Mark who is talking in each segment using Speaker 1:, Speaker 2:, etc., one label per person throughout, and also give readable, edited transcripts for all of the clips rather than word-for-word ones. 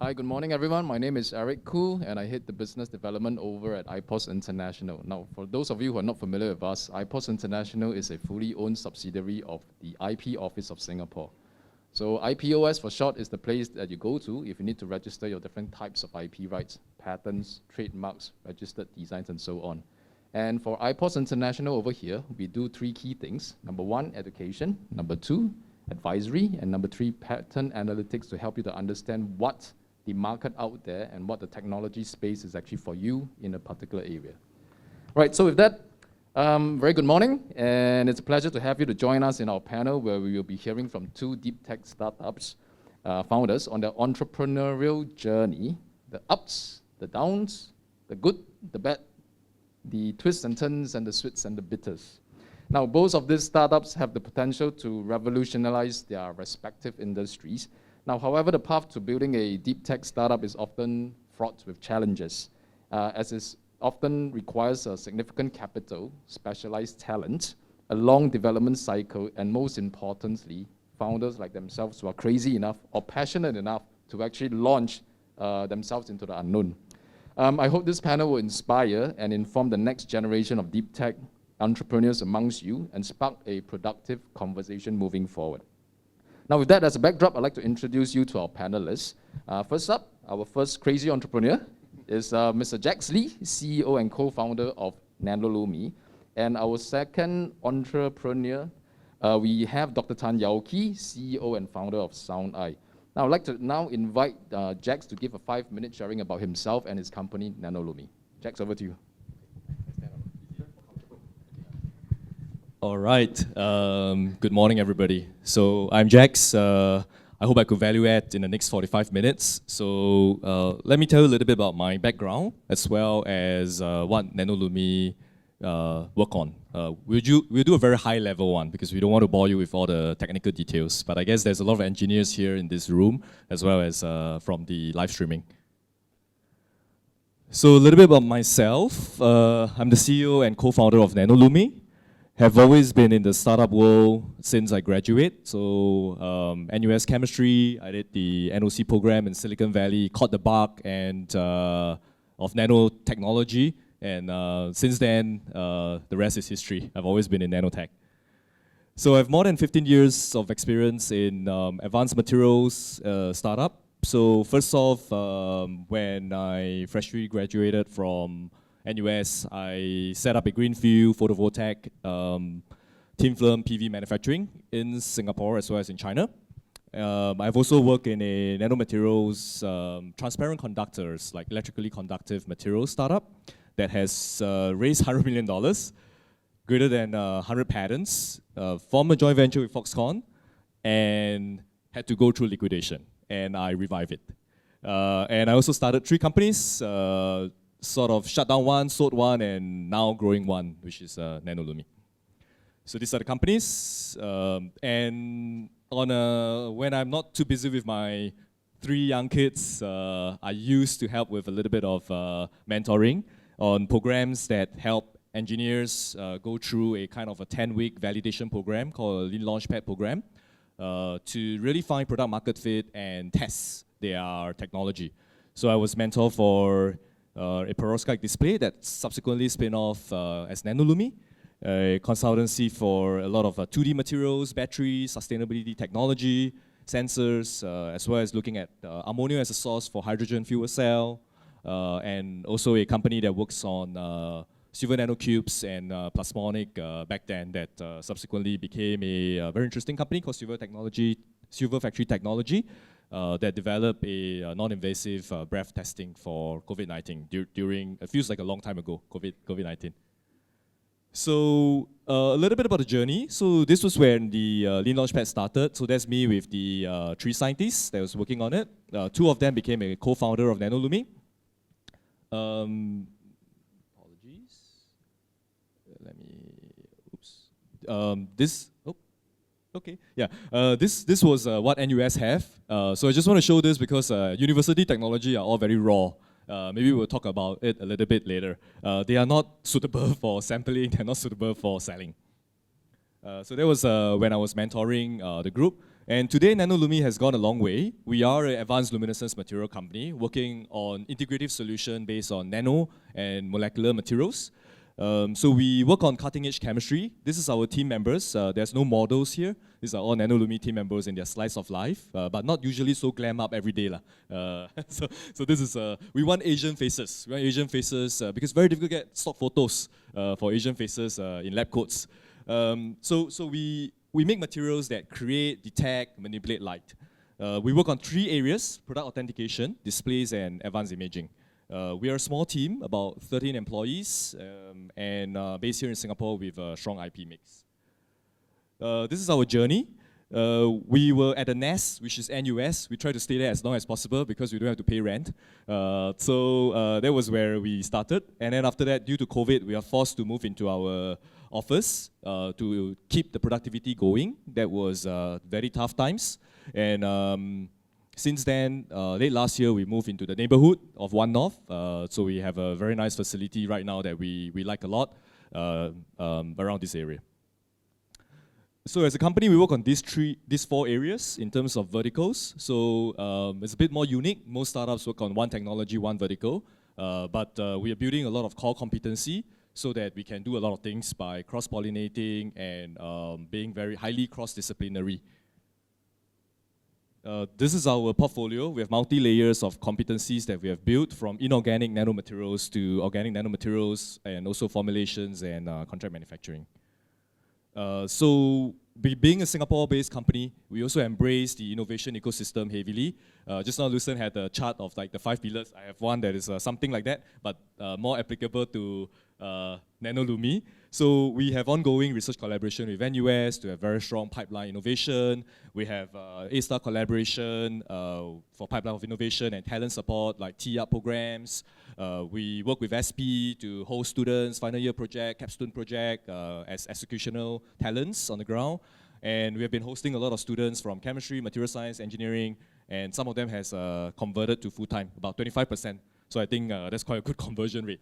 Speaker 1: Hi, good morning, everyone. My name is Khoo, and I head the business development over at IPOS International. Now, for those of you who are not familiar with us, IPOS International is a fully owned subsidiary of the IP Office of Singapore. So IPOS for short is the place that you go to if you need to register your different types of IP rights, patents, trademarks, registered designs, and so on. And for IPOS International over here, we do three key things. Number one, education. Number two, advisory. And number three, patent analytics to help you to understand what the market out there and what the technology space is actually for you in a particular area. Right, so with that, very good morning, and it's a pleasure to have you to join us in our panel where we will be hearing from two deep tech startups founders on their entrepreneurial journey, the ups, the downs, the good, the bad, the twists and turns, and the sweets and the bitters. Now, both of these startups have the potential to revolutionize their respective industries. Now, however, the path to building a deep tech startup is often fraught with challenges, as it often requires a significant capital, specialized talent, a long development cycle, and most importantly, founders like themselves who are crazy enough or passionate enough to actually launch themselves into the unknown. I hope this panel will inspire and inform the next generation of deep tech entrepreneurs amongst you and spark a productive conversation moving forward. Now, with that as a backdrop, I'd like to introduce you to our panelists. First up, our first crazy entrepreneur is Mr. Jax Lee, CEO and co-founder of Nanolumi. And our second entrepreneur, we have Dr. Tan Yeow, CEO and founder of SoundEye. Now, I'd like to now invite Jax to give a 5-minute sharing about himself and his company, Nanolumi. Jax, over to you.
Speaker 2: All right. Good morning, everybody. So I'm Jax. I hope I could value add in the next 45 minutes. So let me tell you a little bit about my background as well as what Nanolumi work on. We'll do a very high level one because we don't want to bore you with all the technical details. But I guess there's a lot of engineers here in this room as well as from the live streaming. So a little bit about myself. I'm the CEO and co-founder of Nanolumi. Have always been in the startup world since I graduated. So NUS Chemistry, I did the NOC program in Silicon Valley, caught the bug and of nanotechnology. And since then, the rest is history. I've always been in nanotech. So I have more than 15 years of experience in advanced materials startup. So first off, when I freshly graduated from NUS, I set up a greenfield photovoltaic thin film PV manufacturing in Singapore as well as in China. I've also worked in a nanomaterials transparent conductors, like electrically conductive materials startup that has raised $100 million, greater than 100 patents, formed a joint venture with Foxconn, and had to go through liquidation, and I revived it. And I also started 3 companies, sort of shut down one, sold one, and now growing one, which is Nanolumi. So these are the companies. And when I'm not too busy with my 3 young kids, I used to help with a little bit of mentoring on programs that help engineers go through a kind of a 10-week validation program called a Lean Launchpad program to really find product market fit and test their technology. So I was mentor for a perovskite display that subsequently spin off as Nanolumi, a consultancy for a lot of 2D materials, batteries, sustainability technology, sensors, as well as looking at ammonia as a source for hydrogen fuel cell, and also a company that works on silver nanocubes and plasmonic back then that subsequently became a very interesting company called Silver Factory Technology, that developed a non-invasive breath testing for COVID-19 during, it feels like a long time ago, COVID-19. So a little bit about the journey. So this was when the Lean Launchpad started. So that's me with the 3 scientists that was working on it. 2 of them became a co-founder of Nanolumi. Apologies. Let me, oops. Okay, yeah. This was what NUS have. So I just want to show this because university technology are all very raw. Maybe we'll talk about it a little bit later. They are not suitable for sampling, they're not suitable for selling. So that was when I was mentoring the group. And today, Nanolumi has gone a long way. We are an advanced luminescence material company working on integrative solution based on nano and molecular materials. So we work on cutting-edge chemistry. This is our team members. There's no models here. These are all Nanolumi team members in their slice of life, but not usually so glam up every day. So this is, we want Asian faces. We want Asian faces because it's very difficult to get stock photos for Asian faces in lab coats. So we make materials that create, detect, manipulate light. We work on 3 areas: product authentication, displays, and advanced imaging. We are a small team, about 13 employees, and based here in Singapore with a strong IP mix. This is our journey. We were at the nest, which is NUS. We try to stay there as long as possible because we don't have to pay rent. So that was where we started. And then after that, due to COVID, we are forced to move into our office to keep the productivity going. That was very tough times. And since then, late last year, we moved into the neighborhood of One North. So we have a very nice facility right now that we like a lot around this area. So as a company, we work on these 4 areas in terms of verticals. So it's a bit more unique. Most startups work on one technology, one vertical. But we are building a lot of core competency so that we can do a lot of things by cross-pollinating and being very highly cross-disciplinary. This is our portfolio. We have multi-layers of competencies that we have built, from inorganic nanomaterials to organic nanomaterials, and also formulations and contract manufacturing. So being a Singapore-based company, we also embrace the innovation ecosystem heavily. Just now, Lucian had a chart of like the 5 pillars. I have one that is something like that, but more applicable to Nanolumi. So we have ongoing research collaboration with NUS to have very strong pipeline innovation. We have A-Star collaboration for pipeline of innovation and talent support, like T-UP programs. We work with SP to host students, final year project, capstone project as executional talents on the ground. And we have been hosting a lot of students from chemistry, material science, engineering, and some of them has converted to full-time, about 25%. So I think that's quite a good conversion rate.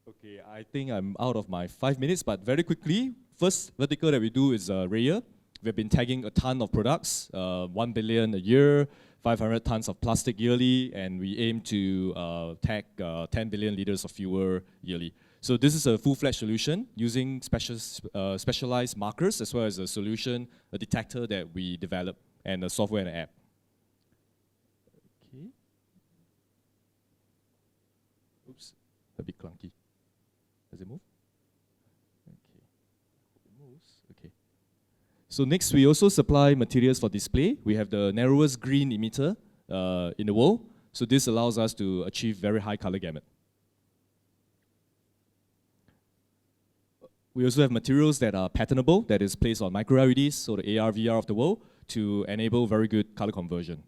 Speaker 2: Okay, I think I'm out of my 5 minutes, but very quickly, first vertical that we do is Raya. We've been tagging a ton of products, 1 billion a year, 500 tons of plastic yearly, and we aim to tag 10 billion liters of fuel yearly. So this is a full-fledged solution using specialized markers as well as a solution, a detector that we develop, and a software and an app. Okay. Oops, a bit clunky. Does it move? Okay. It moves. Okay. So next, we also supply materials for display. We have the narrowest green emitter in the world. So this allows us to achieve very high color gamut. We also have materials that are patentable, that is placed on micro LEDs, so the AR, VR of the world, to enable very good color conversion.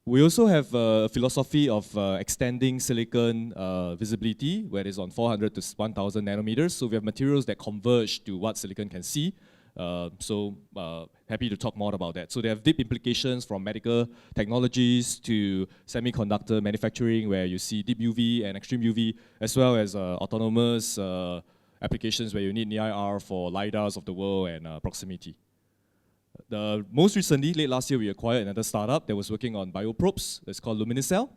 Speaker 2: We also have a philosophy of extending silicon visibility, where it is on 400 to 1000 nanometers. So we have materials that converge to what silicon can see. Happy to talk more about that. So they have deep implications from medical technologies to semiconductor manufacturing, where you see deep UV and extreme UV, as well as autonomous applications where you need NIR for LiDARs of the world and proximity. Most recently, late last year, we acquired another startup that was working on bioprobes. It's called Luminicell.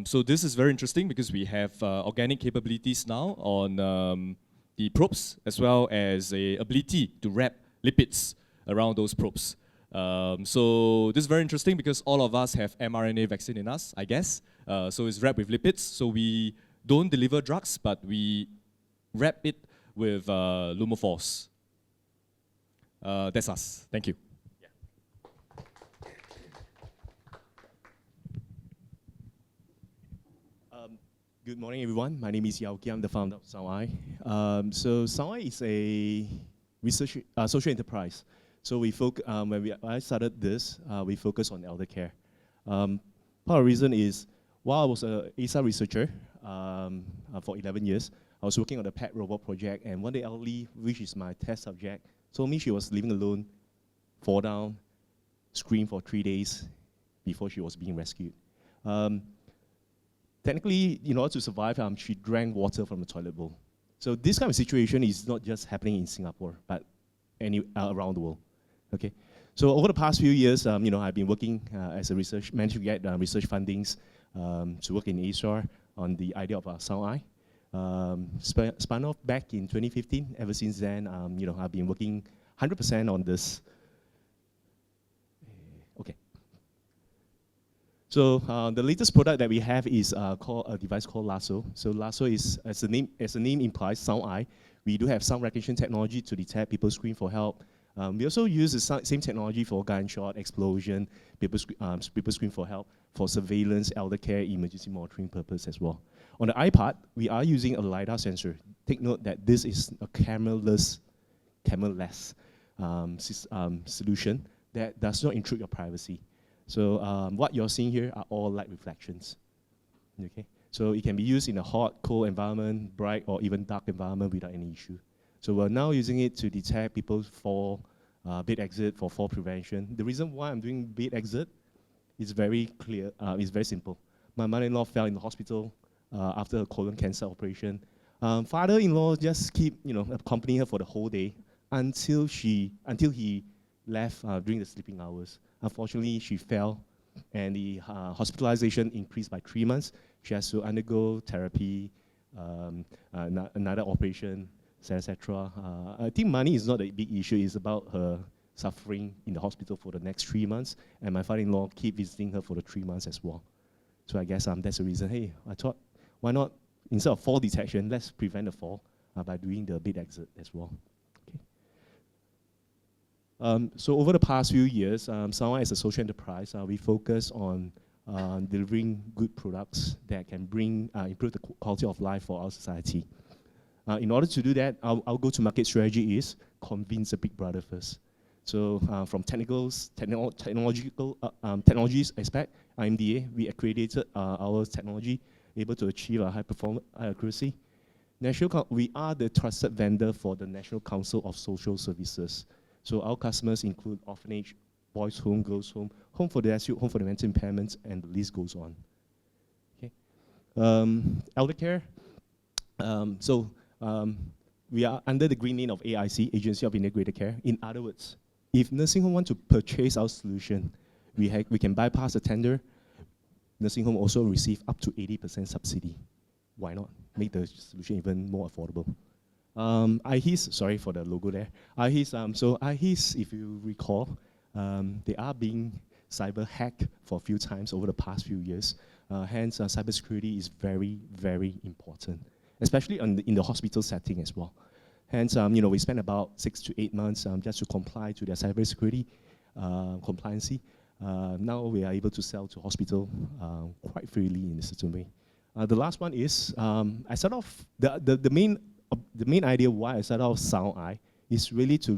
Speaker 2: So this is very interesting because we have organic capabilities now on the probes, as well as a ability to wrap lipids around those probes. So this is very interesting because all of us have mRNA vaccine in us, I guess. So it's wrapped with lipids. So we don't deliver drugs, but we wrap it with lumophores. That's us. Thank you.
Speaker 3: Good morning, everyone. My name is Yeow. I'm the founder of SoundEye. So SoundEye is a research social enterprise. So we when I started this, we focus on elder care. Part of the reason is, while I was an ASA researcher for 11 years, I was working on the pet robot project, and one day Ellie, which is my test subject, told me she was living alone, fall down, scream for 3 days before she was being rescued. Technically, in order to survive, she drank water from the toilet bowl. So this kind of situation is not just happening in Singapore, but around the world. Okay. So over the past few years, I've been working as a research, managed to get research fundings to work in Asia on the idea of SoundEye. Spun off back in 2015. Ever since then, I've been working 100% on this. Okay. So the latest product that we have is called a device called Lasso. So Lasso is, as the name implies, SoundEye. We do have sound recognition technology to detect people scream for help. We also use the same technology for gunshot, explosion, people scream for help, for surveillance, elder care, emergency monitoring purpose as well. On the iPad, we are using a LiDAR sensor. Take note that this is a cameraless solution that does not intrude your privacy. So what you're seeing here are all light reflections. Okay? So it can be used in a hot, cold environment, bright, or even dark environment without any issue. So we're now using it to detect people's fall, bed exit for fall prevention. The reason why I'm doing bed exit is very clear, it's very simple. My mother-in-law fell in the hospital after a colon cancer operation. Father-in-law just keep, accompanying her for the whole day until he left during the sleeping hours. Unfortunately, she fell, and the hospitalization increased by 3 months. She has to undergo therapy, another operation, etc. I think money is not a big issue. It's about her suffering in the hospital for the next 3 months, and my father-in-law keep visiting her for the 3 months as well. So I guess that's the reason. Hey, I thought, why not, instead of fall detection, let's prevent the fall by doing the bed exit as well. Okay. So over the past few years, SoundEye as a social enterprise, we focus on delivering good products that can improve the quality of life for our society. In order to do that, our go-to-market strategy is convince the big brother first. So from technologies aspect, IMDA, we accredited our technology, able to achieve a high performance, high accuracy. We are the trusted vendor for the National Council of Social Services. So our customers include orphanage, boys' home, girls' home, home for the SU, home for the mental impairments, and the list goes on. Okay. Elder care. We are under the green name of AIC, Agency of Integrated Care. In other words, if nursing home want to purchase our solution, we can bypass the tender. Nursing home also receive up to 80% subsidy. Why not? Make the solution even more affordable. IES, sorry for the logo there. IES, so IES, if you recall, they are being cyber hacked for a few times over the past few years. Hence, cybersecurity is very, very important, especially in the hospital setting as well. Hence, we spent about 6 to 8 months just to comply to their cybersecurity compliancy. Now we are able to sell to hospital quite freely in a certain way. The last one is, I started off, the main idea why I started off SoundEye is really to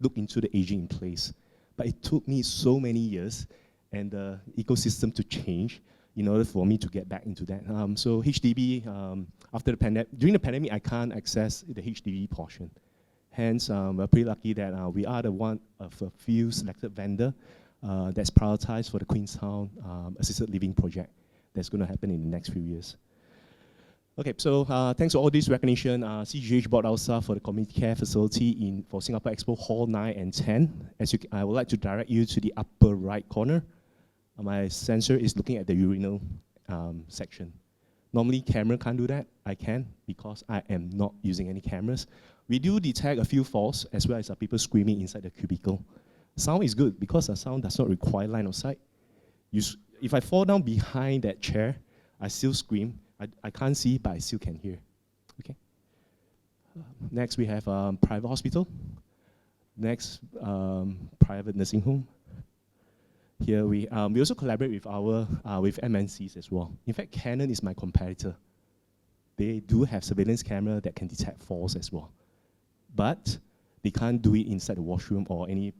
Speaker 3: look into the aging in place. But it took me so many years and the ecosystem to change in order for me to get back into that. So HDB, during the pandemic, I can't access the HDB portion. Hence, we're pretty lucky that we are the one of a few selected vendor that's prioritized for the Queenstown Assisted Living project that's going to happen in the next few years. Okay, so thanks to all this recognition, CGH bought our staff for the community care facility for Singapore Expo Hall 9 and 10. I would like to direct you to the upper right corner. My sensor is looking at the urinal section. Normally, camera can't do that. I can because I am not using any cameras. We do detect a few falls as well as people screaming inside the cubicle. Sound is good because the sound does not require line of sight. If I fall down behind that chair, I still scream. I can't see, but I still can hear. Okay. Next, we have private hospital. Next, private nursing home. Here we also collaborate with MNCs as well. In fact, Canon is my competitor. They do have surveillance camera that can detect falls as well, but they can't do it inside the washroom or any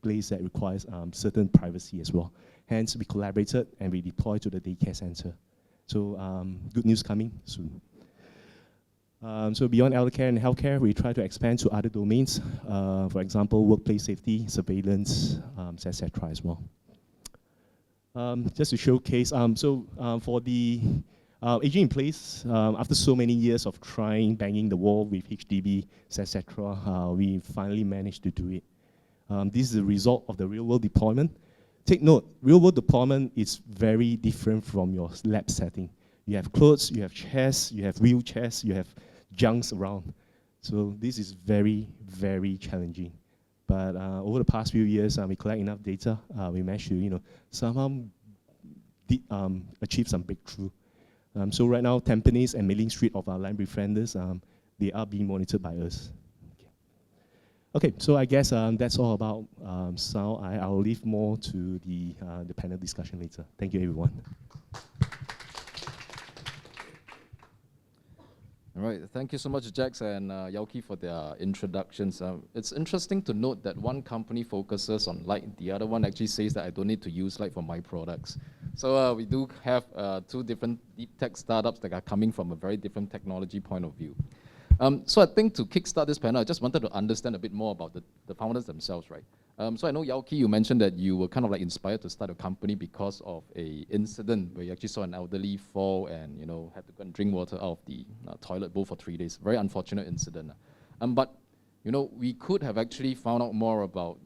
Speaker 3: place that requires certain privacy as well. Hence, we collaborated and we deployed to the daycare center. So good news coming soon. So beyond elder care and healthcare, we try to expand to other domains. For example, workplace safety, surveillance, etc. as well. Just to showcase, for the aging in place, after so many years of trying, banging the wall with HDB, etc., we finally managed to do it. This is the result of the real-world deployment. Take note, real-world deployment is very different from your lab setting. You have clothes, you have chairs, you have wheelchairs, you have junks around. So this is very, very challenging. But over the past few years, we collect enough data, we managed to, somehow achieve some breakthrough. So right now, Tampines and Mei Ling Street of our line befrienders, they are being monitored by us. Okay, so I guess that's all about SoundEye. I'll leave more to the panel discussion later. Thank you, everyone.
Speaker 1: All right, thank you so much, Jax and Yeow for their introductions. It's interesting to note that one company focuses on light, the other one actually says that I don't need to use light for my products. So we do have two different deep tech startups that are coming from a very different technology point of view. So I think to kickstart this panel, I just wanted to understand a bit more about the founders themselves, right? So I know, Yeow, you mentioned that you were kind of like inspired to start a company because of a incident where you actually saw an elderly fall and had to go and drink water out of the toilet bowl for 3 days. Very unfortunate incident. But we could have actually found out more about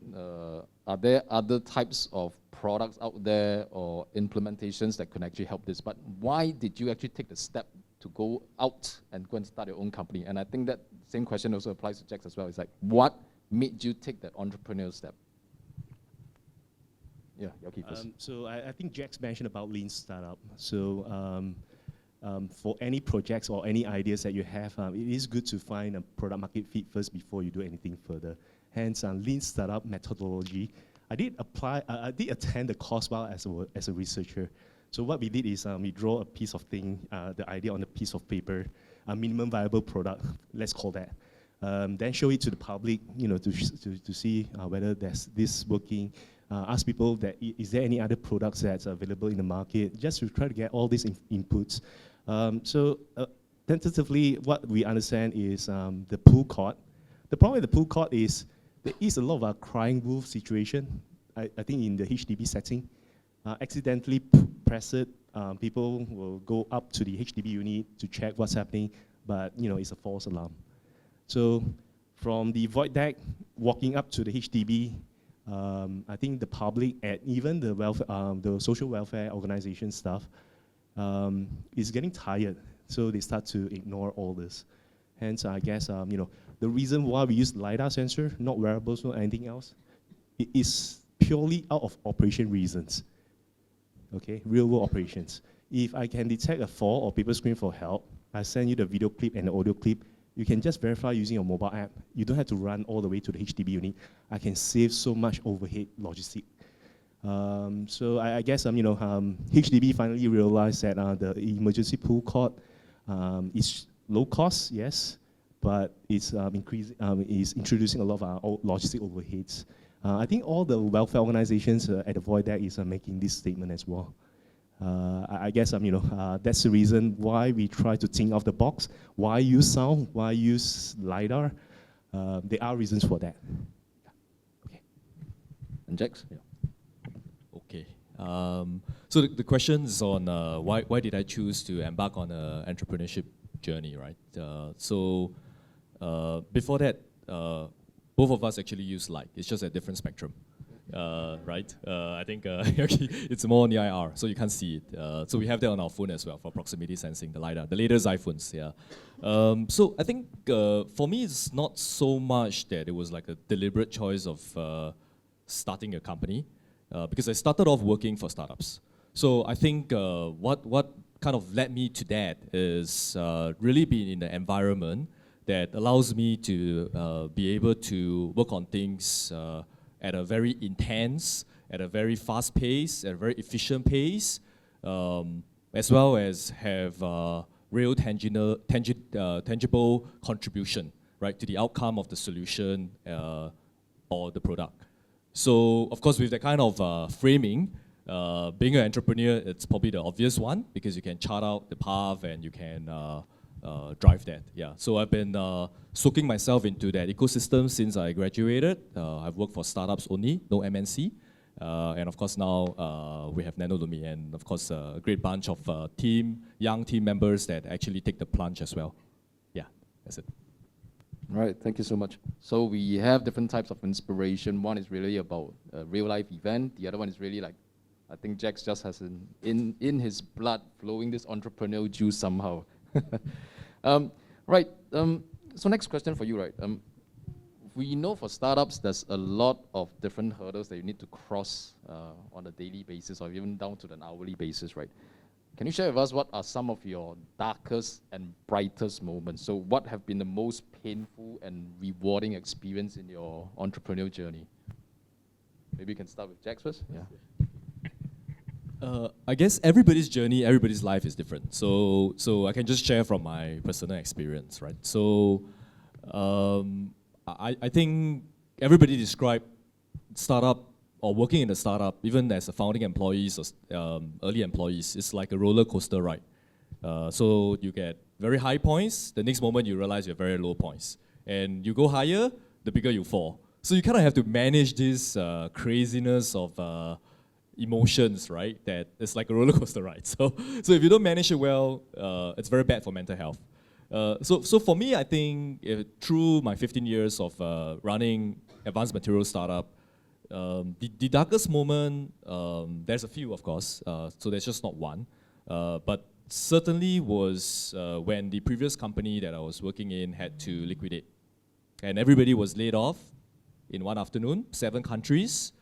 Speaker 1: are there other types of products out there or implementations that could actually help this? But why did you actually take the step to go out and go and start your own company? And I think that same question also applies to Jax as well. It's like, what made you take that entrepreneurial step? Yeah, Yeow first.
Speaker 3: So I think Jax mentioned about lean startup. So for any projects or any ideas that you have, it is good to find a product market fit first before you do anything further. Hence, lean startup methodology. I did attend the course while as a researcher. So what we did is we draw a piece of thing, the idea on a piece of paper, a minimum viable product, let's call that. Then show it to the public, to see whether there's this working. Ask people that is there any other products that's available in the market, just to try to get all these inputs. Tentatively, what we understand is the pool court. The problem with the pool court is there is a lot of a crying wolf situation. I think in the HDB setting, accidentally press it, people will go up to the HDB unit to check what's happening, but it's a false alarm. So from the void deck, walking up to the HDB, I think the public and even the the social welfare organization staff is getting tired, so they start to ignore all this. Hence, I guess the reason why we use LiDAR sensor, not wearables or anything else, it is purely out of operation reasons. Okay, real world operations. If I can detect a fall or people scream for help, I send you the video clip and the audio clip. You can just verify using your mobile app. You don't have to run all the way to the HDB unit. I can save so much overhead logistic. So I guess HDB finally realized that the emergency pool court is low cost, yes, but it's is introducing a lot of logistic overheads. I think all the welfare organizations at the void deck is making this statement as well. I guess that's the reason why we try to think of the box. Why use sound? Why use LiDAR? There are reasons for that. Okay.
Speaker 1: And Jax? Yeah.
Speaker 2: Okay. So the question is on why did I choose to embark on an entrepreneurship journey, right? Before that, both of us actually use light. It's just a different spectrum. Right? I think it's more on the IR, so you can't see it. So we have that on our phone as well for proximity sensing, the LiDAR, the latest iPhones, yeah. So I think for me, it's not so much that it was like a deliberate choice of starting a company, because I started off working for startups. So I think what kind of led me to that is really being in an environment that allows me to be able to work on things at a very intense, at a very fast pace, at a very efficient pace, as well as have real tangible contribution, right, to the outcome of the solution or the product. So, of course, with that kind of framing, being an entrepreneur, it's probably the obvious one, because you can chart out the path and you can drive that. Yeah. So I've been soaking myself into that ecosystem since I graduated. I've worked for startups only, no MNC. And of course now we have Nanolumi, and of course a great bunch of young team members that actually take the plunge as well. Yeah, that's it.
Speaker 1: All right, thank you so much. So we have different types of inspiration. One is really about a real life event. The other one is really like, I think Jax just has in his blood flowing this entrepreneurial juice somehow. Right, so next question for you, right? We know for startups, there's a lot of different hurdles that you need to cross on a daily basis or even down to an hourly basis, right? Can you share with us what are some of your darkest and brightest moments? So what have been the most painful and rewarding experience in your entrepreneurial journey? Maybe you can start with Jax first. Yeah.
Speaker 2: I guess everybody's journey, everybody's life is different. So I can just share from my personal experience, right? So I think everybody described startup or working in a startup, even as a founding employees or early employees, it's like a roller coaster ride. So you get very high points, the next moment you realize you have very low points. And you go higher, the bigger you fall. So you kind of have to manage this craziness of emotions, right? That it's like a roller coaster ride. So if you don't manage it well, it's very bad for mental health. So for me, I think through my 15 years of running advanced materials startup, the darkest moment, there's a few, of course, so there's just not one, but certainly was when the previous company that I was working in had to liquidate. And everybody was laid off in one afternoon, 7 countries,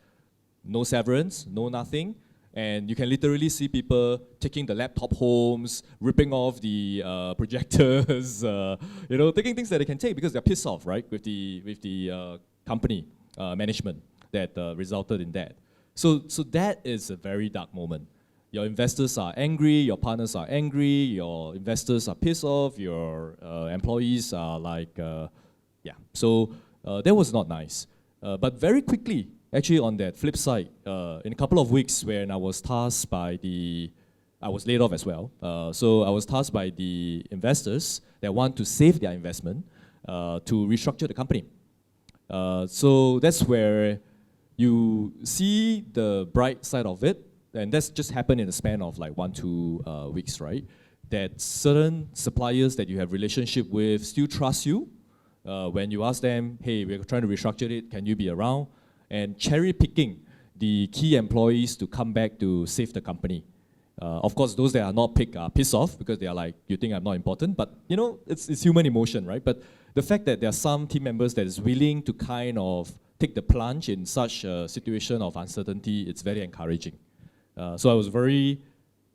Speaker 2: no severance, no nothing. And you can literally see people taking the laptop homes, ripping off the projectors, taking things that they can take because they're pissed off, right, with the company management that resulted in that. So that is a very dark moment. Your investors are angry, your partners are angry, your investors are pissed off, your employees are like, yeah. So that was not nice. But very quickly, actually on that flip side, in a couple of weeks when I was tasked by I was laid off as well. So I was tasked by the investors that want to save their investment to restructure the company. So that's where you see the bright side of it, and that's just happened in the span of like 1-2 weeks, right? That certain suppliers that you have relationship with still trust you. When you ask them, hey, we're trying to restructure it, can you be around? And cherry picking the key employees to come back to save the company. Of course, those that are not picked are pissed off because they are like, you think I'm not important, but it's human emotion, right? But the fact that there are some team members that is willing to kind of take the plunge in such a situation of uncertainty, it's very encouraging. So I was very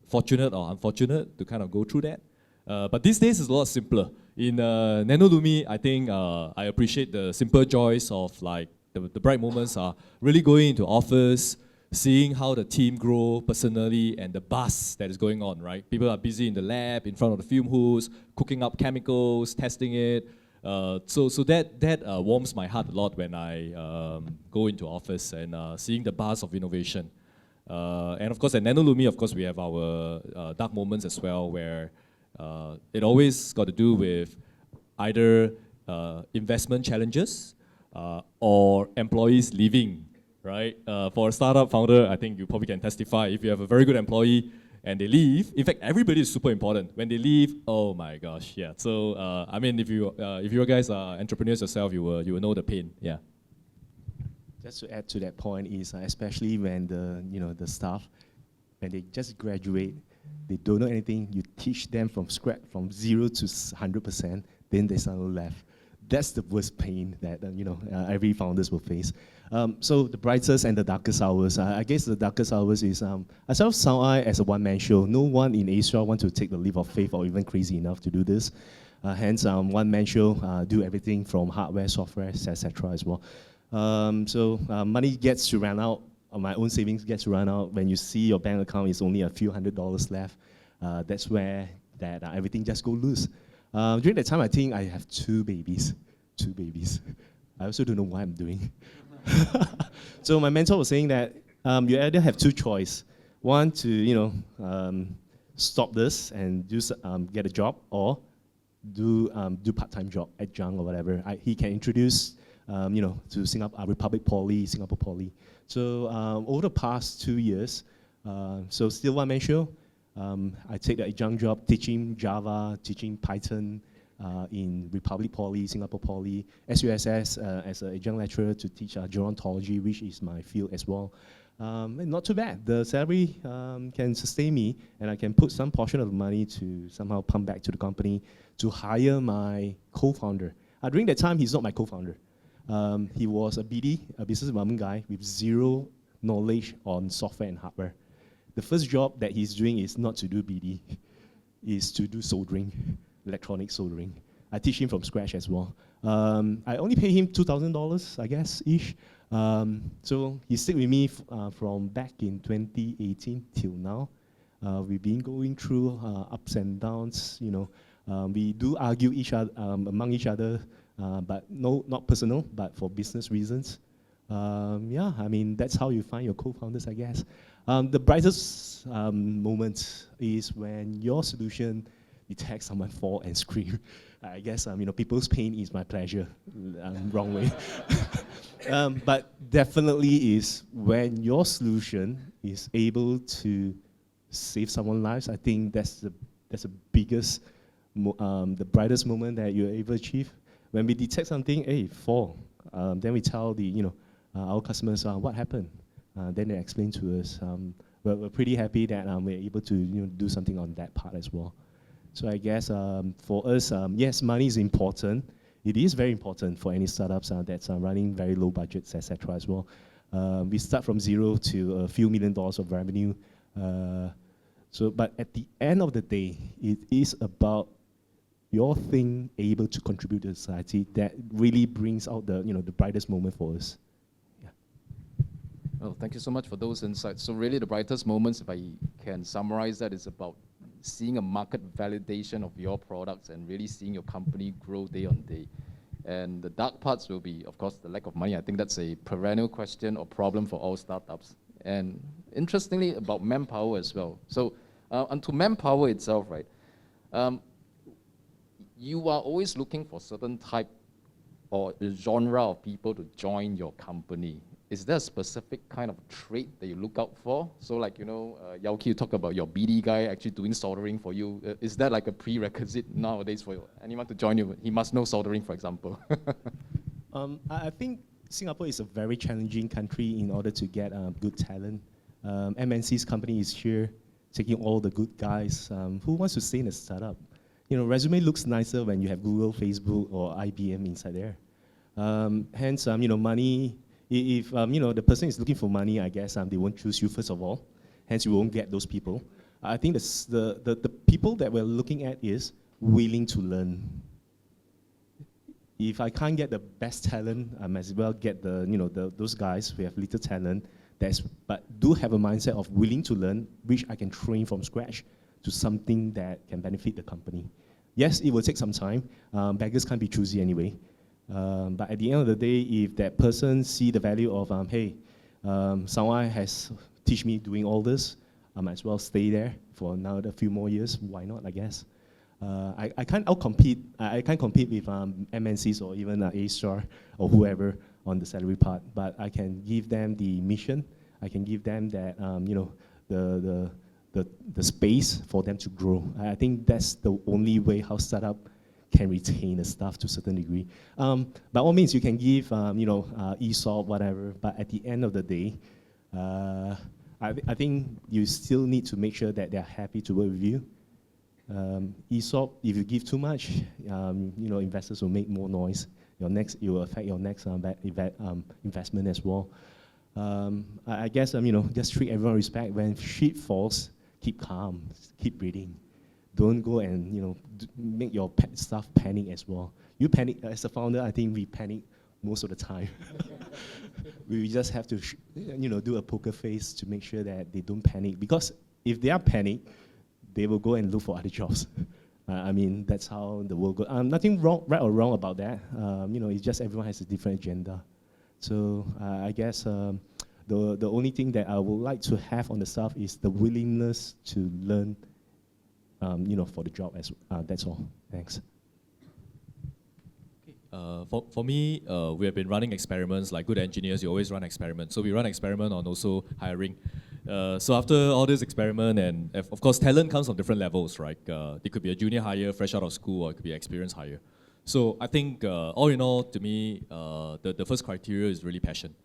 Speaker 2: fortunate or unfortunate to kind of go through that. But these days it's a lot simpler. In Nanolumi, I think I appreciate the simple joys of like the bright moments are really going into office, seeing how the team grow personally and the buzz that is going on, right? People are busy in the lab, in front of the fume hoods, cooking up chemicals, testing it. So that warms my heart a lot when I go into office and seeing the buzz of innovation. And of course at Nanolumi, of course we have our dark moments as well where it always got to do with either investment challenges or employees leaving, right? For a startup founder, I think you probably can testify, if you have a very good employee and they leave, in fact, everybody is super important. When they leave, oh my gosh, yeah. So, I mean, if you guys are entrepreneurs yourself, you will know the pain, yeah.
Speaker 3: Just to add to that point is, especially when the staff, when they just graduate, they don't know anything, you teach them from scratch, from 0 to 100%, then they suddenly left. That's the worst pain that every founders will face. So the brightest and the darkest hours. I guess the darkest hours is I saw SoundEye as a one-man show. No one in Asia wants to take the leap of faith or even crazy enough to do this. Hence, one-man show, do everything from hardware, software, etc. as well. So money gets to run out. My own savings gets to run out. When you see your bank account is only a few $100s left, that's where everything just go loose. During that time, I think I have 2 babies. 2 babies. I also don't know what I'm doing. So my mentor was saying that you either have 2 choices. One, to stop this and get a job, or do part-time job, adjunct or whatever. He can introduce to Singapore, Republic Poly, Singapore Poly. So over the past 2 years, so still one-man show. I take a young job teaching Java, teaching Python in Republic Poly, Singapore Poly, SUSS as a young lecturer to teach gerontology, which is my field as well. And not too bad. The salary can sustain me, and I can put some portion of the money to somehow pump back to the company to hire my co-founder. During that time, he's not my co-founder. He was a BD, a business development guy with zero knowledge on software and hardware. The first job that he's doing is not to do BD, is to do soldering, electronic soldering. I teach him from scratch as well. I only pay him $2,000, I guess, ish. So he stayed with me from back in 2018 till now. We've been going through ups and downs, we do argue among each other, but not personal, but for business reasons. Yeah, I mean, that's how you find your co-founders, I guess. The brightest moment is when your solution detects someone fall and scream. I guess, people's pain is my pleasure. Wrong way. But definitely is when your solution is able to save someone's lives. I think that's the biggest, the brightest moment that you're able to achieve. When we detect something, hey, fall, then we tell the, our customers what happened. Then they explain to us. We're pretty happy that we're able to do something on that part as well. So I guess for us, yes, money is important. It is very important for any startups that's running very low budgets, etc. as well. We start from zero to a few $1 million of revenue. But at the end of the day, it is about your thing able to contribute to society that really brings out the the brightest moment for us. Yeah.
Speaker 1: Well, thank you so much for those insights. So really the brightest moments, if I can summarize that, is about seeing a market validation of your products and really seeing your company grow day on day. And the dark parts will be, of course, the lack of money. I think that's a perennial question or problem for all startups. And interestingly, about manpower as well. So onto manpower itself, right? You are always looking for certain type or genre of people to join your company. Is there a specific kind of trait that you look out for? So like, Yeow, you talk about your BD guy actually doing soldering for you. Is that like a prerequisite nowadays for anyone to join you? He must know soldering, for example.
Speaker 3: I think Singapore is a very challenging country in order to get good talent. MNC's company is here, taking all the good guys. Who wants to stay in a startup? Resume looks nicer when you have Google, Facebook, or IBM inside there. Hence, money. If the person is looking for money, I guess they won't choose you first of all. Hence, you won't get those people. I think the people that we're looking at is willing to learn. If I can't get the best talent, I might as well get those guys who have little talent, but do have a mindset of willing to learn, which I can train from scratch to something that can benefit the company. Yes, it will take some time. Beggars can't be choosy anyway. But at the end of the day, if that person see the value of, hey, someone has teach me doing all this, I might as well stay there for another few more years. Why not, I guess. I can't outcompete. I can't compete with MNCs or even A-Star or whoever on the salary part, but I can give them the mission. I can give them that, the space for them to grow. I think that's the only way how startup can retain the staff to a certain degree. By all means, you can give, ESOP, whatever, but at the end of the day, I think you still need to make sure that they're happy to work with you. ESOP, if you give too much, investors will make more noise. It will affect your next investment as well. I guess, just treat everyone with respect. When shit falls, keep calm, keep breathing. Don't go and make your staff panic as well. You panic as a founder. I think we panic most of the time. We just have to do a poker face to make sure that they don't panic, because if they are panicked, they will go and look for other jobs. I mean, that's how the world goes. Nothing wrong, right or wrong about that. It's just everyone has a different agenda. So I guess the only thing that I would like to have on the staff is the willingness to learn, for the job. That's all. Thanks.
Speaker 2: For me, we have been running experiments like good engineers. You always run experiments. So we run experiment on also hiring. So after all this experiment, and of course, talent comes from different levels, right? It could be a junior hire, fresh out of school, or it could be an experienced hire. So I think, all in all, to me, the first criteria is really passion.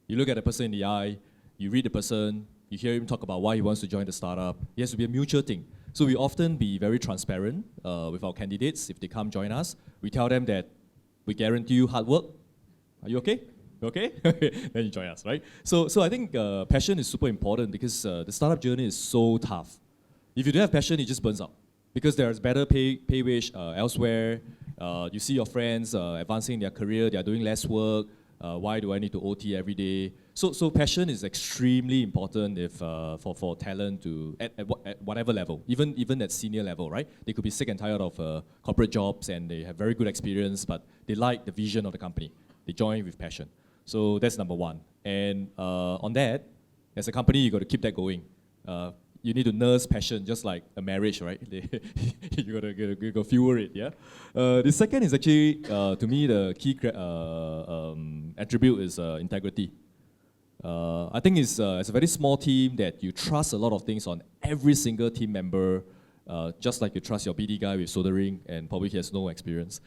Speaker 2: You look at the person in the eye, you read the person, you hear him talk about why he wants to join the startup. It has to be a mutual thing. So we often be very transparent with our candidates. If they come join us, we tell them that we guarantee you hard work. Are you okay? You okay? Then you join us, right? So I think passion is super important because the startup journey is so tough. If you don't have passion, it just burns out. Because there's better pay wage elsewhere. You see your friends advancing their career, they're doing less work. Why do I need to OT every day? So passion is extremely important if for talent to at whatever level, even at senior level, right? They could be sick and tired of corporate jobs and they have very good experience, but they like the vision of the company. They join with passion. So that's number one. And on that, as a company, you got to keep that going. You need to nurse passion, just like a marriage, right? you gotta fuel it, yeah? The second is actually, to me, the key attribute is integrity. I think it's a very small team that you trust a lot of things on every single team member, just like you trust your BD guy with soldering and probably he has no experience.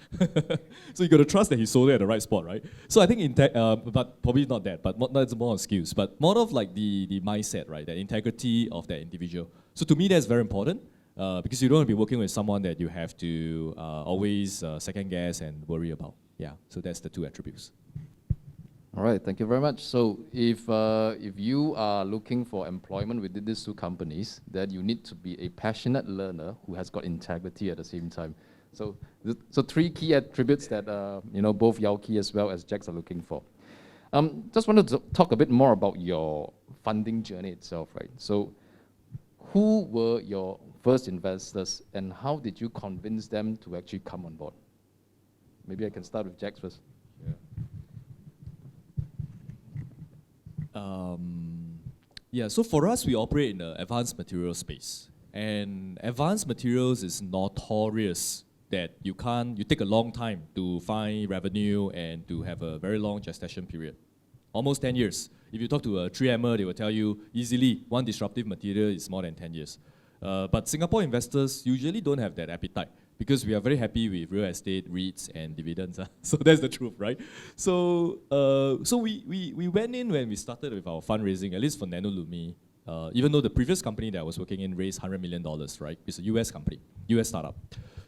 Speaker 2: So you got to trust that he's soldering at the right spot, right? So I think, but probably not that, but that's more on skills, but more of like the mindset, right? The integrity of that individual. So to me, that's very important because you don't want to be working with someone that you have to always second guess and worry about. Yeah, so that's the two attributes.
Speaker 1: All right, thank you very much. So if you are looking for employment within these two companies, then you need to be a passionate learner who has got integrity at the same time. So three key attributes that both Yeow as well as Jax are looking for. Just wanted to talk a bit more about your funding journey itself, right? So who were your first investors and how did you convince them to actually come on board? Maybe I can start with Jax first.
Speaker 2: Yeah, so for us, we operate in the advanced materials space. And advanced materials is notorious that you take a long time to find revenue and to have a very long gestation period. Almost 10 years. If you talk to a 3M'er, they will tell you easily one disruptive material is more than 10 years. But Singapore investors usually don't have that appetite because we are very happy with real estate, REITs, and dividends. So that's the truth, right? So we went in when we started with our fundraising, at least for Nanolumi, even though the previous company that I was working in raised $100 million, right? It's a US company, US startup.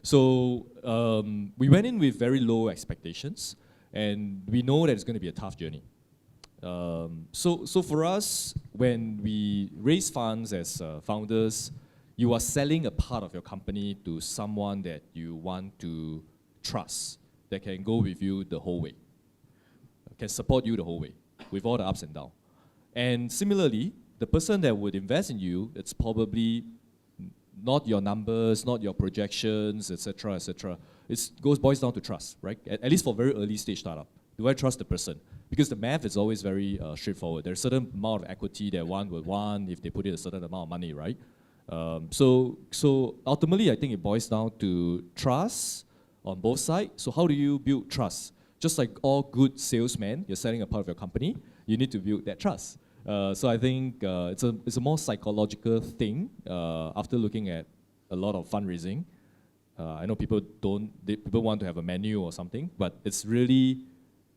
Speaker 2: So we went in with very low expectations, and we know that it's going to be a tough journey. So for us, when we raise funds as founders, you are selling a part of your company to someone that you want to trust, that can go with you the whole way, can support you the whole way, with all the ups and downs. And similarly, the person that would invest in you, it's probably not your numbers, not your projections, etc., etc. It boils down to trust, right? At least for very early stage startup. Do I trust the person? Because the math is always very straightforward. There's a certain amount of equity that one would want if they put in a certain amount of money, right? So ultimately, I think it boils down to trust on both sides. So how do you build trust? Just like all good salesmen, you're selling a part of your company, you need to build that trust. So I think it's a more psychological thing after looking at a lot of fundraising. I know people want to have a menu or something, but it's really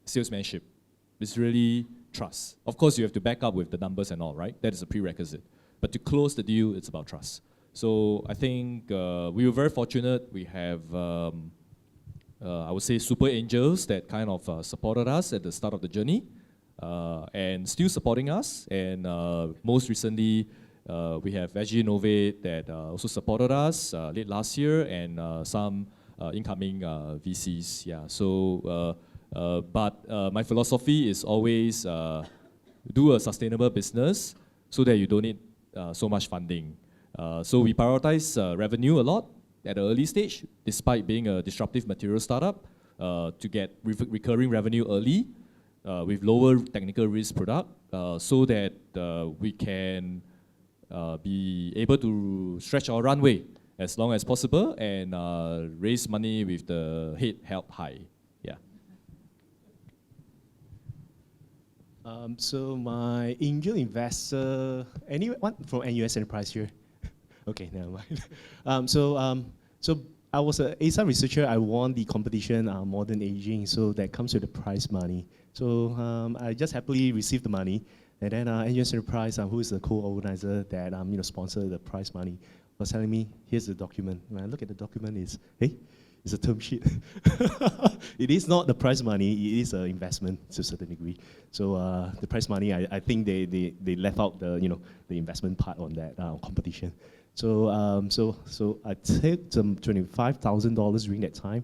Speaker 2: salesmanship. It's really trust. Of course, you have to back up with the numbers and all, right? That is a prerequisite. But to close the deal, it's about trust. So I think we were very fortunate. We have, I would say, super angels that kind of supported us at the start of the journey and still supporting us. And most recently, we have SG Innovate that also supported us late last year and some incoming VCs. Yeah. So, but my philosophy is always do a sustainable business so that you don't need so much funding. So we prioritize revenue a lot at the early stage, despite being a disruptive material startup, to get recurring revenue early with lower technical risk product, so that we can be able to stretch our runway as long as possible and raise money with the head held high. Yeah.
Speaker 3: So my angel investor, anyone from NUS Enterprise here? Okay, never mind. So I was an ASA researcher. I won the competition, Modern Aging, so that comes with the prize money. So I just happily received the money, and then NUS Enterprise, who is the co-organizer that sponsored the prize money, was telling me, here's the document. When I look at the document, it's a term sheet. It is not the prize money, it is an investment to a certain degree. So the prize money, I think they left out the investment part on that competition. So I took some $25,000 during that time.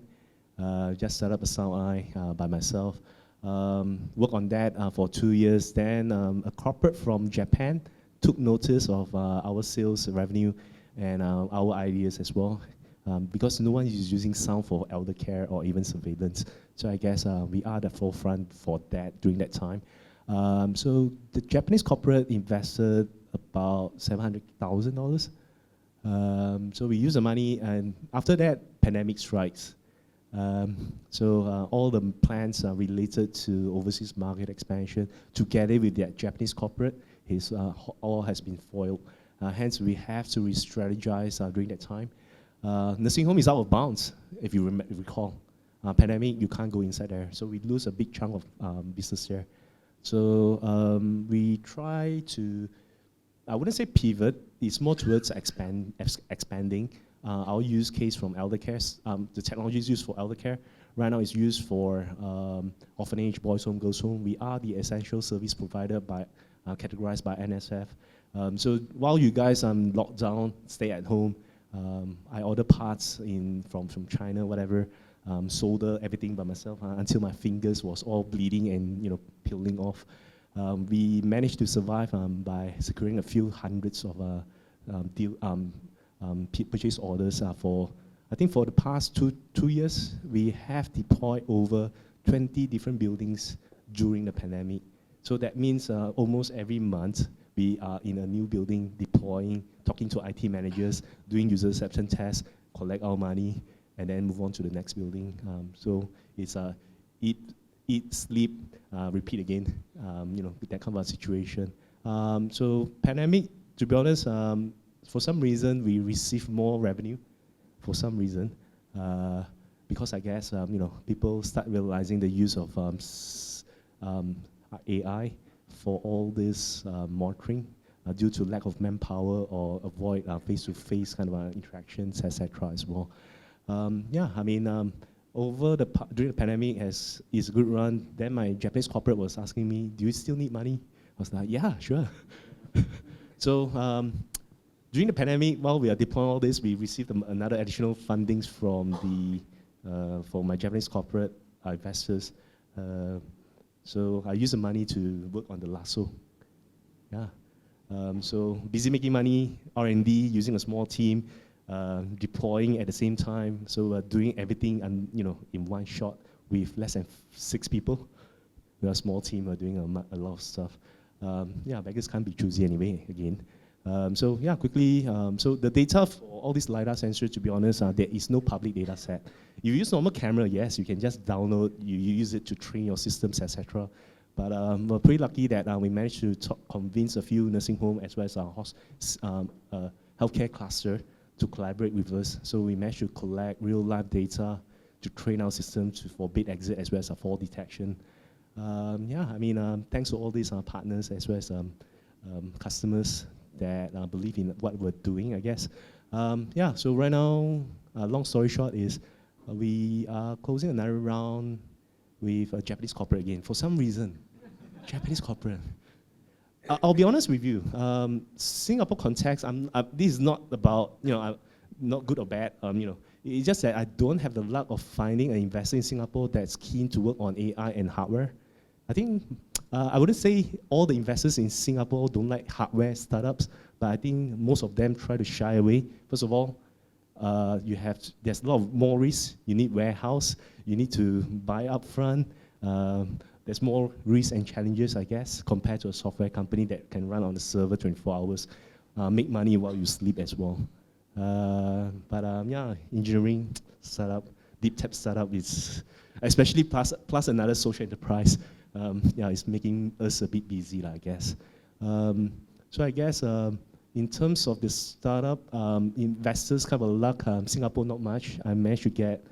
Speaker 3: Just set up a SoundEye by myself. Worked on that for 2 years. Then a corporate from Japan took notice of our sales revenue and our ideas as well. Because no one is using sound for elder care or even surveillance. So I guess we are the forefront for that during that time. So the Japanese corporate invested about $700,000. So we use the money, and after that, pandemic strikes. So all the plans are related to overseas market expansion, together with that Japanese corporate, all has been foiled. Hence, we have to re-strategize during that time. Nursing home is out of bounds, if you recall. Pandemic, you can't go inside there. So we lose a big chunk of business there. So we try to, I wouldn't say pivot, it's more towards expanding. Our use case from elder care, the technology is used for elder care. Right now it's used for orphanage, boys home, girls home. We are the essential service provider categorized by NSF. So while you guys are locked down, stay at home, I order parts from China, whatever, solder everything by myself until my fingers was all bleeding and peeling off. We managed to survive by securing a few hundreds of purchase orders I think for the past two years, we have deployed over 20 different buildings during the pandemic. So that means almost every month, we are in a new building, deploying, talking to IT managers, doing user acceptance tests, collect our money, and then move on to the next building. So it's eat, sleep, repeat again, that kind of a situation. So pandemic, to be honest, for some reason, we received more revenue, for some reason, because I guess, people start realizing the use of AI for all this monitoring due to lack of manpower or avoid face-to-face kind of interactions, etc. as well. During the pandemic, it's a good run. Then my Japanese corporate was asking me, do you still need money? I was like, yeah, sure. So during the pandemic, while we are deploying all this, we received another additional fundings from my Japanese corporate investors. So I used the money to work on the Lasso. So busy making money, R&D, using a small team, deploying at the same time. So doing everything in one shot with less than 6 people. We're a small team, we're doing a lot of stuff. Beggars can't be choosy anyway, again. Quickly, so the data for all these LiDAR sensors, to be honest, there is no public data set. If you use normal camera, yes, you can just download, you use it to train your systems, etc. But we're pretty lucky that we managed to convince a few nursing homes as well as our healthcare cluster to collaborate with us. So we managed to collect real-life data to train our systems for bait exit as well as fall detection. Thanks to all these partners as well as customers that believe in what we're doing, I guess. So right now, long story short is we are closing another round with a Japanese corporate again. For some reason, Japanese corporate. I'll be honest with you. Singapore context, this is not about, not good or bad. It's just that I don't have the luck of finding an investor in Singapore that's keen to work on AI and hardware. I think, I wouldn't say all the investors in Singapore don't like hardware startups, but I think most of them try to shy away. First of all, there's a lot of more risk. You need warehouse, you need to buy up front. There's more risks and challenges, I guess, compared to a software company that can run on the server 24 hours, make money while you sleep as well. Engineering startup, deep tech startup is, especially plus another social enterprise. yeah, it's making us a bit busy, I guess. So I guess in terms of the startup, investors kind of luck, Singapore not much. I managed to get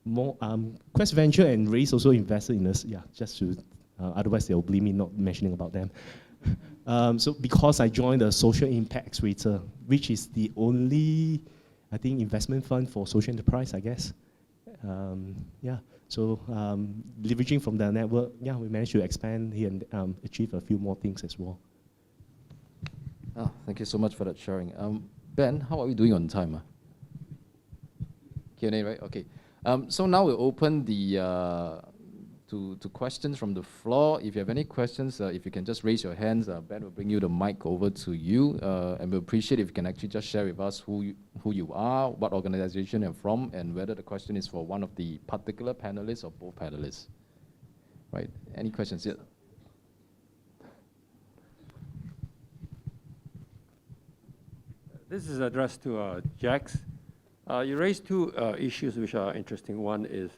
Speaker 3: more, Quest Venture and Race also invested in us, yeah, just to, otherwise they'll blame me not mentioning about them. So because I joined the Social Impact Accelerator, which is the only, I think, investment fund for social enterprise, I guess. Yeah, so leveraging from the network, yeah, we managed to expand here and achieve a few more things as well.
Speaker 1: Thank you so much for that sharing. Ben, how are we doing on time? Q&A, right? Okay. So now we'll open the to questions from the floor. If you have any questions, if you can just raise your hands, Ben will bring you the mic over to you, and we'll appreciate if you can actually just share with us who you are, what organization you're from, and whether the question is for one of the particular panelists or both panelists. Right? Any questions yet?
Speaker 4: This is addressed to Jax. You raised two issues which are interesting. One is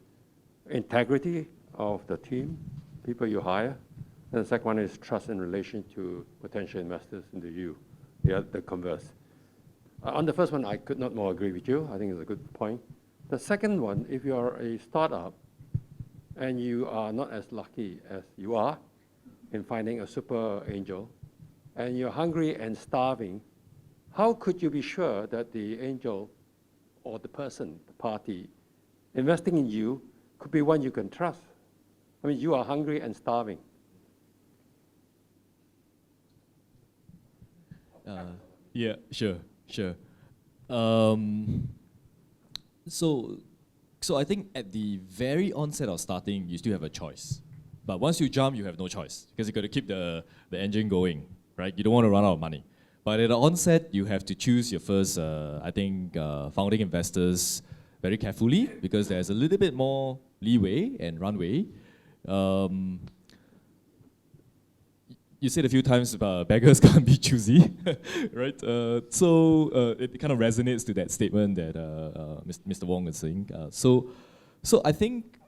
Speaker 4: integrity of the team, people you hire. And the second one is trust in relation to potential investors in the converse. On the first one, I could not more agree with you. I think it's a good point. The second one, if you are a startup and you are not as lucky as you are in finding a super angel, and you're hungry and starving, how could you be sure that the angel or the person, the party, investing in you could be one you can trust? I mean, you are hungry and starving.
Speaker 2: Yeah, sure. So I think at the very onset of starting, you still have a choice. But once you jump, you have no choice because you got to keep the engine going, right? You don't want to run out of money. But at the onset, you have to choose your first, I think, founding investors very carefully because there's a little bit more leeway and runway. You said a few times beggars can't be choosy, right? So it kind of resonates to that statement that Mr. Wong was saying. So I think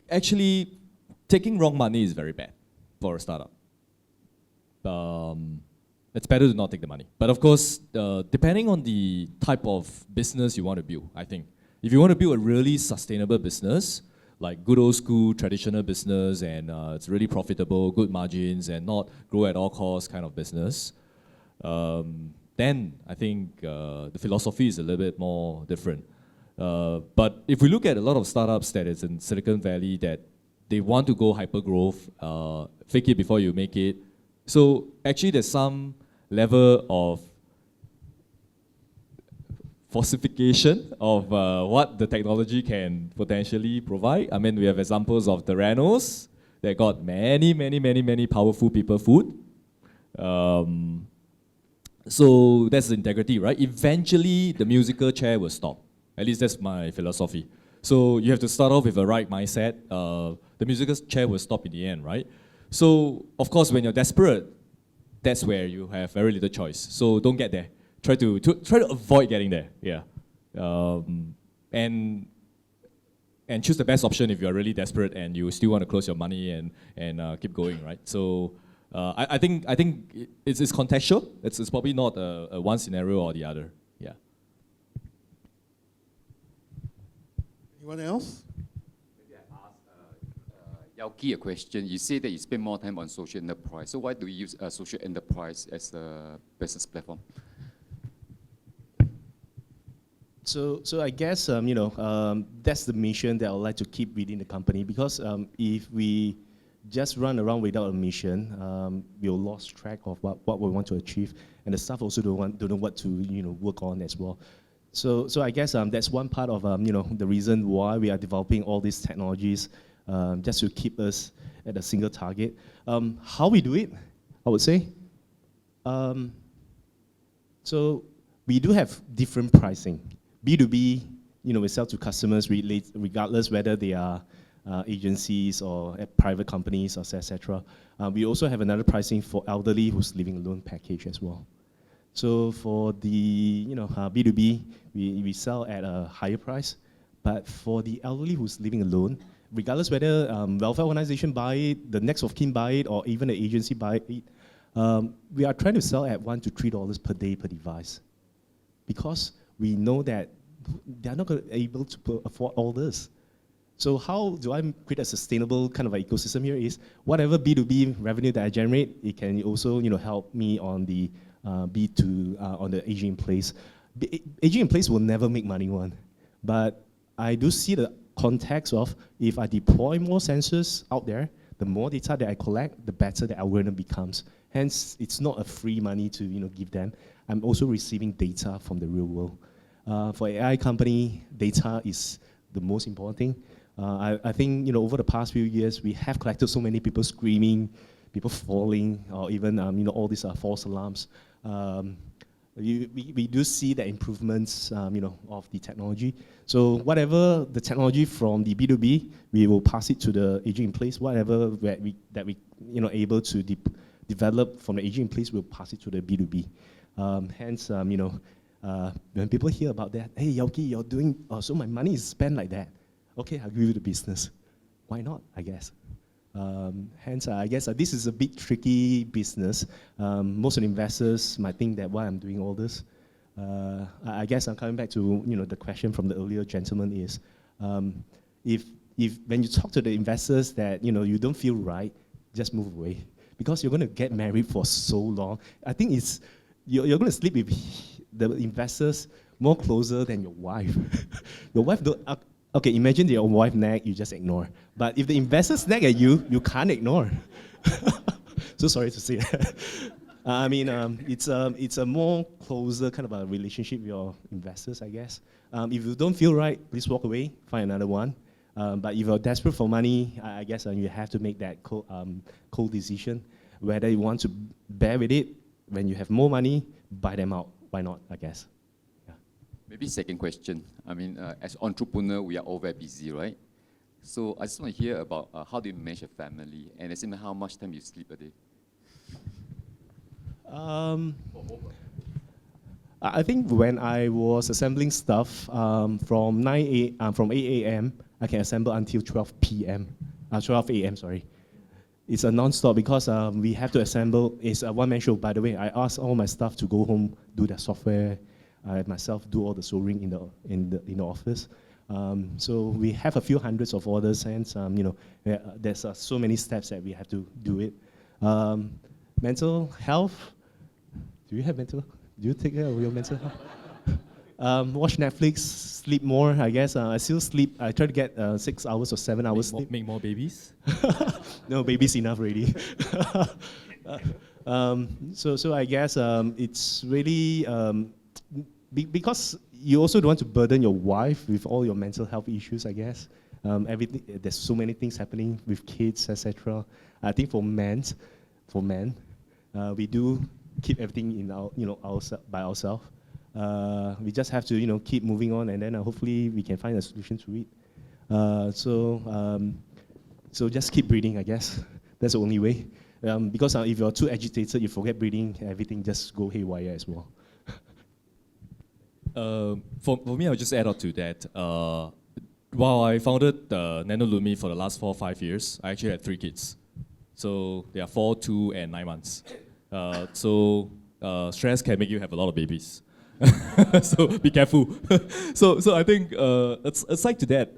Speaker 2: actually taking wrong money is very bad for a startup. It's better to not take the money. But of course, depending on the type of business you want to build, I think. If you want to build a really sustainable business, like good old school traditional business, and it's really profitable, good margins, and not grow at all costs kind of business, then I think the philosophy is a little bit more different. But if we look at a lot of startups that is in Silicon Valley that they want to go hyper growth, fake it before you make it. So actually there's some level of falsification of what the technology can potentially provide. I mean, we have examples of the Renos that got many powerful people food. So that's the integrity, right? Eventually, the musical chair will stop. At least that's my philosophy. So you have to start off with the right mindset. The musical chair will stop in the end, right? So, of course, when you're desperate, that's where you have very little choice. So don't get there. Try to avoid getting there. Yeah, and choose the best option if you are really desperate and you still want to close your money and keep going, right? So I think it's contextual. It's probably not a one scenario or the other. Yeah.
Speaker 5: Anyone else?
Speaker 6: Yeow, a question. You say that you spend more time on social enterprise. So why do you use social enterprise as a business platform?
Speaker 3: So I guess that's the mission that I would like to keep within the company because if we just run around without a mission, we'll lose track of what we want to achieve, and the staff also don't know what to work on as well. So I guess that's one part of the reason why we are developing all these technologies. Just to keep us at a single target. How we do it, I would say. So we do have different pricing. B2B, we sell to customers regardless whether they are agencies or private companies or etc. We also have another pricing for elderly who's living alone package as well. So for the B2B, we sell at a higher price, but for the elderly who's living alone, regardless whether welfare organization buy it, the next of kin buy it, or even the agency buy it, we are trying to sell at $1 to $3 per day per device, because we know that they're not able to afford all this. So how do I create a sustainable kind of ecosystem here is whatever B2B revenue that I generate, it can also help me on the B2 on the aging in place. Aging in place will never make money one, but I do see the context of if I deploy more sensors out there, the more data that I collect, the better the algorithm becomes. Hence, it's not a free money to give them. I'm also receiving data from the real world. For AI company, data is the most important thing. I think over the past few years, we have collected so many people screaming, people falling, or even all these false alarms. We do see the improvements of the technology. So whatever the technology from the B2B, we will pass it to the aging in place. Whatever that we able to develop from the aging in place, we'll pass it to the B2B. Hence, when people hear about that, hey, Yeow, you're doing, so my money is spent like that. Okay, I'll give you the business. Why not, I guess? Hence, I guess this is a bit tricky business. Most of the investors might think that why I'm doing all this. I guess I'm coming back to the question from the earlier gentleman is, if when you talk to the investors that you don't feel right, just move away, because you're going to get married for so long. I think you're going to sleep with the investors more closer than your wife. Your wife don't. Okay, imagine your wife nag, you just ignore. But if the investors nag at you, you can't ignore. So sorry to say that. I mean, it's a more closer kind of a relationship with your investors, I guess. If you don't feel right, please walk away, find another one. But if you're desperate for money, I guess you have to make that cold decision, whether you want to bear with it. When you have more money, buy them out. Why not, I guess.
Speaker 6: Maybe second question. I mean, as entrepreneur, we are all very busy, right? So I just want to hear about how do you manage a family, and at the same time, how much time you sleep a day?
Speaker 3: I think when I was assembling stuff from 8 a.m., I can assemble until 12 p.m. 12 a.m. Sorry. It's a non-stop because we have to assemble. It's a one-man show, by the way. I asked all my staff to go home, do their software. I myself do all the soldering in the office. So we have a few hundreds of orders, and there's so many steps that we have to do it. Mental health. Do you have mental? Do you take care of your mental health? Watch Netflix, sleep more. I guess I still sleep. I try to get 6 hours or 7 hours sleep.
Speaker 2: Make more babies?
Speaker 3: No, babies enough already. So I guess it's really because you also don't want to burden your wife with all your mental health issues, I guess. Everything, there's so many things happening with kids, etc. I think for men, we do keep everything in our, by ourselves. We just have to, keep moving on, and then hopefully we can find a solution to it. So just keep breathing, I guess. That's the only way. Because if you're too agitated, you forget breathing, everything just go haywire as well.
Speaker 2: For me, I'll just add on to that. While I founded Nanolumi for the last 4 or 5 years, I actually had 3 kids. So they are 4, 2, and 9 months. So stress can make you have a lot of babies. So be careful. so I think aside to that,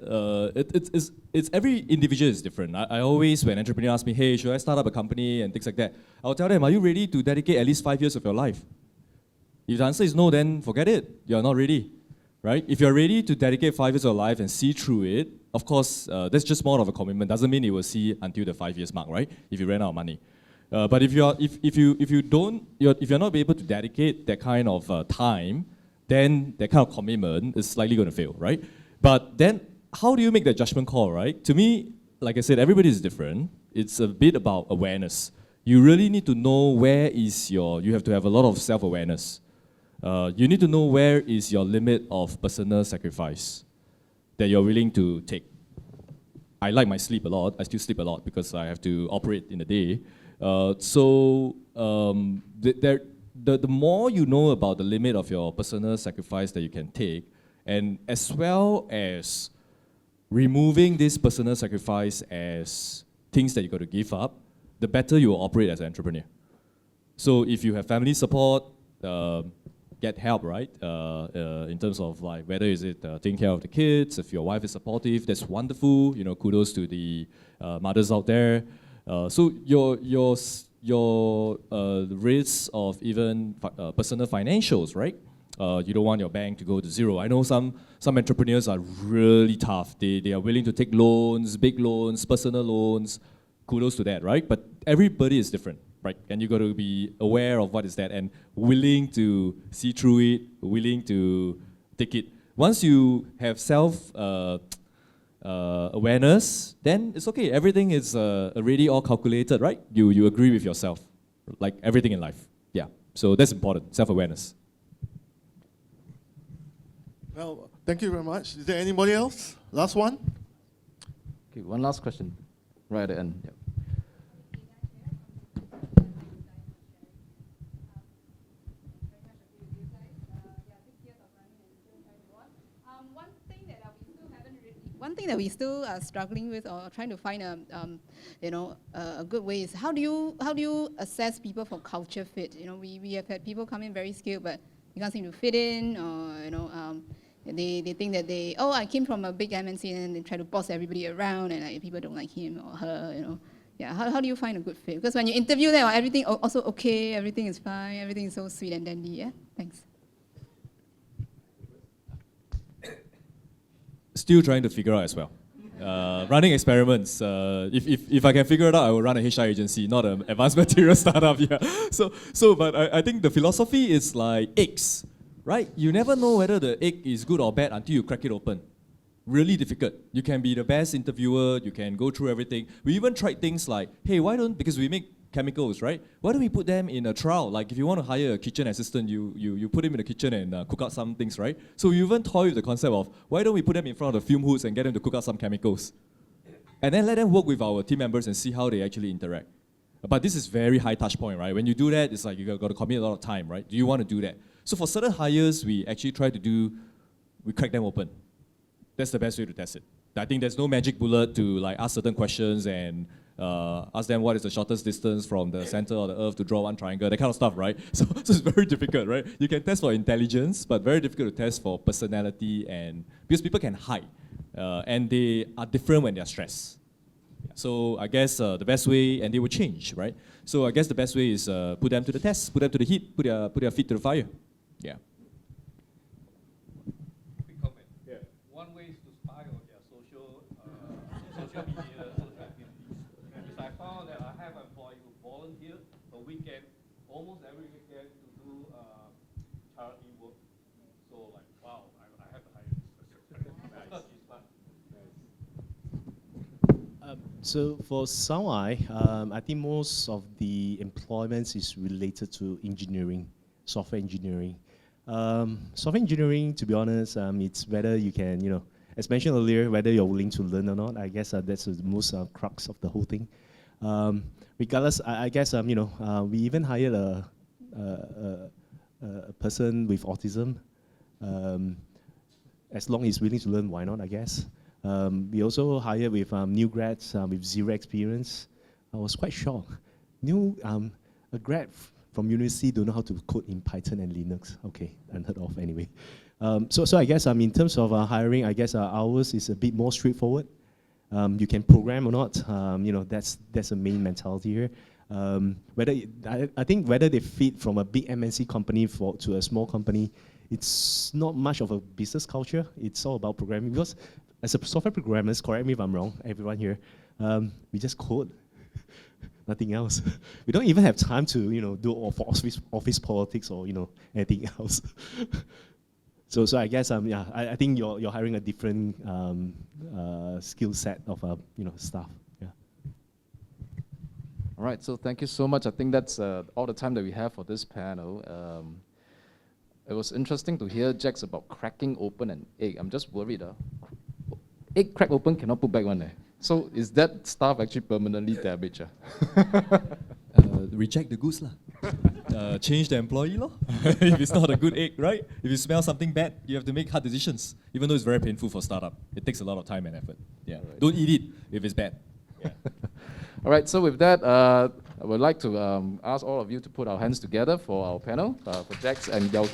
Speaker 2: it's every individual is different. I always, when entrepreneurs ask me, hey, should I start up a company and things like that, I'll tell them, are you ready to dedicate at least 5 years of your life? If the answer is no, then forget it. You're not ready, right? If you're ready to dedicate 5 years of your life and see through it, of course, that's just more of a commitment. Doesn't mean you will see until the 5 years mark, right? If you ran out of money. But if you're not able to dedicate that kind of time, then that kind of commitment is likely going to fail, right? But then, how do you make that judgment call, right? To me, like I said, everybody is different. It's a bit about awareness. You really need to know where is you have to have a lot of self-awareness. You need to know where is your limit of personal sacrifice that you're willing to take. I like my sleep a lot. I still sleep a lot because I have to operate in the day. The more you know about the limit of your personal sacrifice that you can take, and as well as removing this personal sacrifice as things that you got to give up, the better you will operate as an entrepreneur. So if you have family support, get help, right? In terms of like whether is it taking care of the kids, if your wife is supportive, that's wonderful. You know, kudos to the mothers out there. So your risks of even personal financials, right? You don't want your bank to go to zero. I know some entrepreneurs are really tough. They are willing to take loans, big loans, personal loans. Kudos to that, right? But everybody is different, right? And you got to be aware of what is that and willing to see through it, willing to take it. Once you have self awareness, then it's okay. Everything is already all calculated, right? You agree with yourself, like everything in life. Yeah. So that's important. Self-awareness.
Speaker 5: Well, thank you very much. Is there anybody else? Last one?
Speaker 1: Okay, one last question, right at the end. Yep.
Speaker 7: One thing that we still are struggling with or trying to find a good way is how do you assess people for culture fit? You know, we have had people come in very skilled, but you can't seem to fit in, or they think that I came from a big MNC and they try to boss everybody around and people don't like him or her, you know. Yeah, how do you find a good fit? Because when you interview them, everything also okay, everything is fine, everything is so sweet and dandy. Yeah, thanks.
Speaker 2: Still trying to figure out as well. Running experiments. If I can figure it out, I will run a HR agency, not an advanced material startup. Yeah. But I think the philosophy is like eggs, right? You never know whether the egg is good or bad until you crack it open. Really difficult. You can be the best interviewer. You can go through everything. We even tried things like, hey, because we make chemicals, right? Why don't we put them in a trial? Like if you want to hire a kitchen assistant, you put him in the kitchen and cook out some things, right? So we even toy with the concept of, why don't we put them in front of the fume hoods and get them to cook out some chemicals? And then let them work with our team members and see how they actually interact. But this is very high touch point, right? When you do that, it's like you got to commit a lot of time, right? Do you want to do that? So for certain hires, we actually try to we crack them open. That's the best way to test it. I think there's no magic bullet to like ask certain questions and ask them what is the shortest distance from the center of the earth to draw one triangle, that kind of stuff, right? So it's very difficult, right? You can test for intelligence, but very difficult to test for personality, and because people can hide and they are different when they're stressed. So I guess the best way, and they will change, right? So I guess the best way is put them to the test, put them to the heat, put their feet to the fire. Yeah.
Speaker 8: Quick comment. Yeah. One way is to spy on their social media, social activities. Because I found that I have an employee who volunteered a weekend, almost every weekend, to do charity work. So like, wow, I have to hire this person. She's fun.
Speaker 3: So for SoundEye, I think most of the employments is related to engineering, software engineering. Software engineering, to be honest, it's whether you can, as mentioned earlier, whether you're willing to learn or not. I guess that's the most crux of the whole thing. Regardless, I guess, we even hired a person with autism. As long as he's willing to learn, why not, I guess. We also hired with new grads with zero experience. I was quite shocked. A grad from university don't know how to code in Python and Linux. Okay, unheard of anyway. So I guess in terms of hiring, I guess ours is a bit more straightforward. You can program or not, that's the main mentality here. I think whether they fit from a big MNC company to a small company, it's not much of a business culture. It's all about programming, because as a software programmers, correct me if I'm wrong, everyone here, we just code, nothing else. We don't even have time to do office politics or anything else. So I guess I think you're hiring a different skill set of staff. Yeah.
Speaker 1: All right, so thank you so much. I think that's all the time that we have for this panel. It was interesting to hear Jax about cracking open an egg. I'm just worried. Egg crack open cannot put back one. So is that stuff actually permanently damaged?
Speaker 2: Reject the goods lah. Change the employee law. If it's not a good egg, right? If you smell something bad, you have to make hard decisions. Even though it's very painful for startup, it takes a lot of time and effort. Yeah,
Speaker 1: Right.
Speaker 2: don't eat it if it's bad. Yeah.
Speaker 1: All right, so with that, I would like to ask all of you to put our hands together for our panel, for Jax and Yeow.